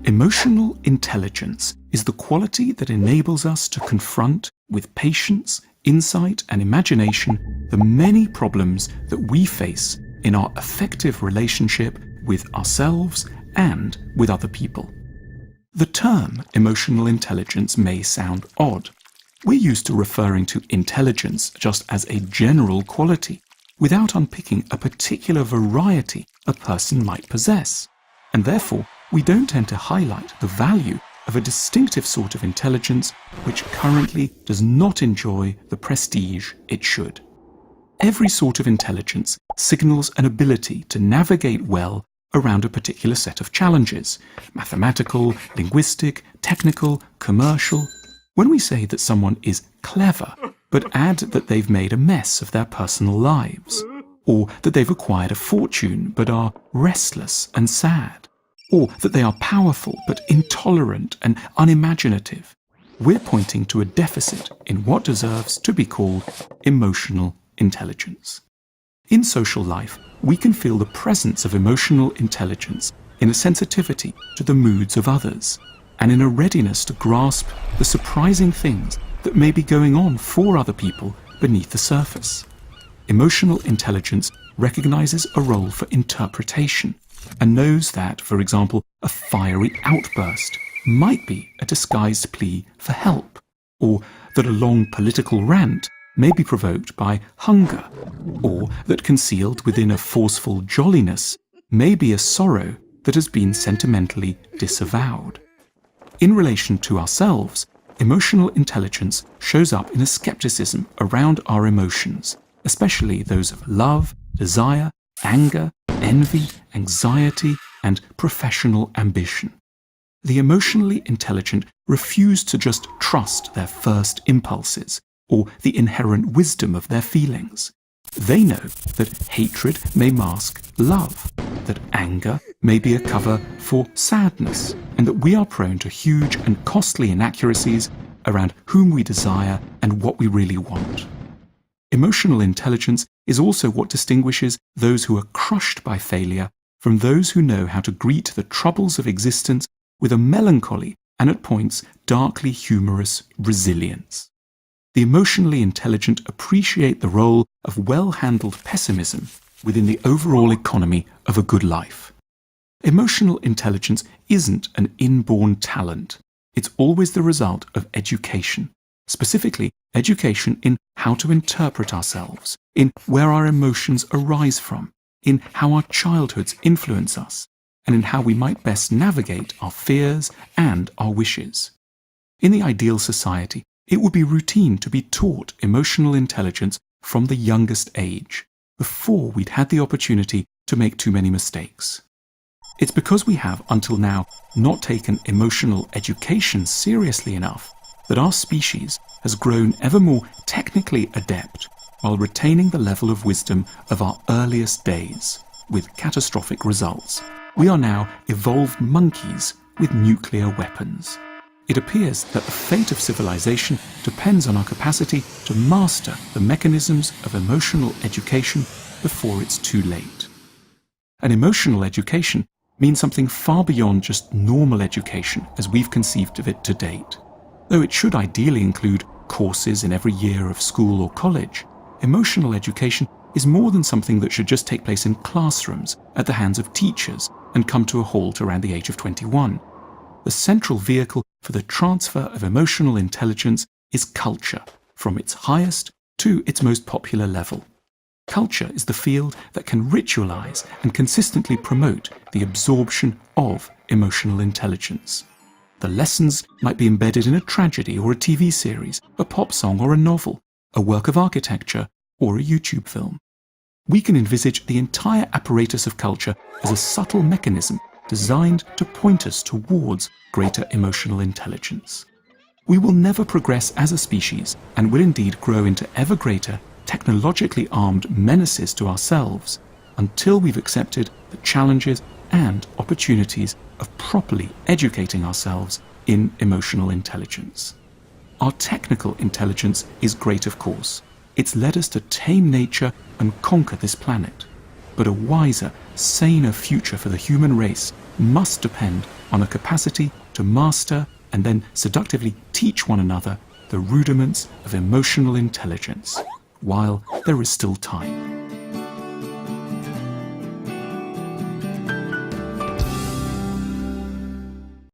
Emotional intelligence is the quality that enables us to confront, with patience, insight, and imagination, the many problems that we face in our effective relationship with ourselves and with other people. The term emotional intelligence may sound odd. We're used to referring to intelligence just as a general quality, without unpicking a particular variety a person might possess, and therefore we don't tend to highlight the value of a distinctive sort of intelligence which currently does not enjoy the prestige it should. Every sort of intelligence signals an ability to navigate well around a particular set of challenges: mathematical, linguistic, technical, commercial. When we say that someone is clever, but add that they've made a mess of their personal lives, or that they've acquired a fortune but are restless and sad, or that they are powerful but intolerant and unimaginative, we're pointing to a deficit in what deserves to be called emotional intelligence. In social life, we can feel the presence of emotional intelligence in a sensitivity to the moods of others, and in a readiness to grasp the surprising things that may be going on for other people beneath the surface. Emotional intelligence recognizes a role for interpretation, and knows that, for example, a fiery outburst might be a disguised plea for help, or that a long political rant may be provoked by hunger, or that concealed within a forceful jolliness may be a sorrow that has been sentimentally disavowed. In relation to ourselves, emotional intelligence shows up in a skepticism around our emotions, especially those of love, desire, anger, envy, anxiety, and professional ambition. The emotionally intelligent refuse to just trust their first impulses, or the inherent wisdom of their feelings. They know that hatred may mask love, that anger may be a cover for sadness, and that we are prone to huge and costly inaccuracies around whom we desire and what we really want. Emotional intelligence is also what distinguishes those who are crushed by failure from those who know how to greet the troubles of existence with a melancholy and at points darkly humorous resilience. The emotionally intelligent appreciate the role of well-handled pessimism within the overall economy of a good life. Emotional intelligence isn't an inborn talent. It's always the result of education, specifically education in how to interpret ourselves, in where our emotions arise from, in how our childhoods influence us, and in how we might best navigate our fears and our wishes. In the ideal society, it would be routine to be taught emotional intelligence from the youngest age, before we'd had the opportunity to make too many mistakes. It's because we have, until now, not taken emotional education seriously enough that our species has grown ever more technically adept while retaining the level of wisdom of our earliest days, with catastrophic results. We are now evolved monkeys with nuclear weapons. It appears that the fate of civilization depends on our capacity to master the mechanisms of emotional education before it's too late. An emotional education means something far beyond just normal education as we've conceived of it to date. Though it should ideally include courses in every year of school or college, emotional education is more than something that should just take place in classrooms at the hands of teachers and come to a halt around the age of 21. The central vehicle for the transfer of emotional intelligence is culture, from its highest to its most popular level. Culture is the field that can ritualize and consistently promote the absorption of emotional intelligence. The lessons might be embedded in a tragedy or a TV series, a pop song or a novel, a work of architecture or a YouTube film. We can envisage the entire apparatus of culture as a subtle mechanism designed to point us towards greater emotional intelligence. We will never progress as a species and will indeed grow into ever greater technologically armed menaces to ourselves until we've accepted the challenges and opportunities of properly educating ourselves in emotional intelligence. Our technical intelligence is great, of course. It's led us to tame nature and conquer this planet. but a wiser, saner future for the human race must depend on a capacity to master and then seductively teach one another the rudiments of emotional intelligence, while there is still time.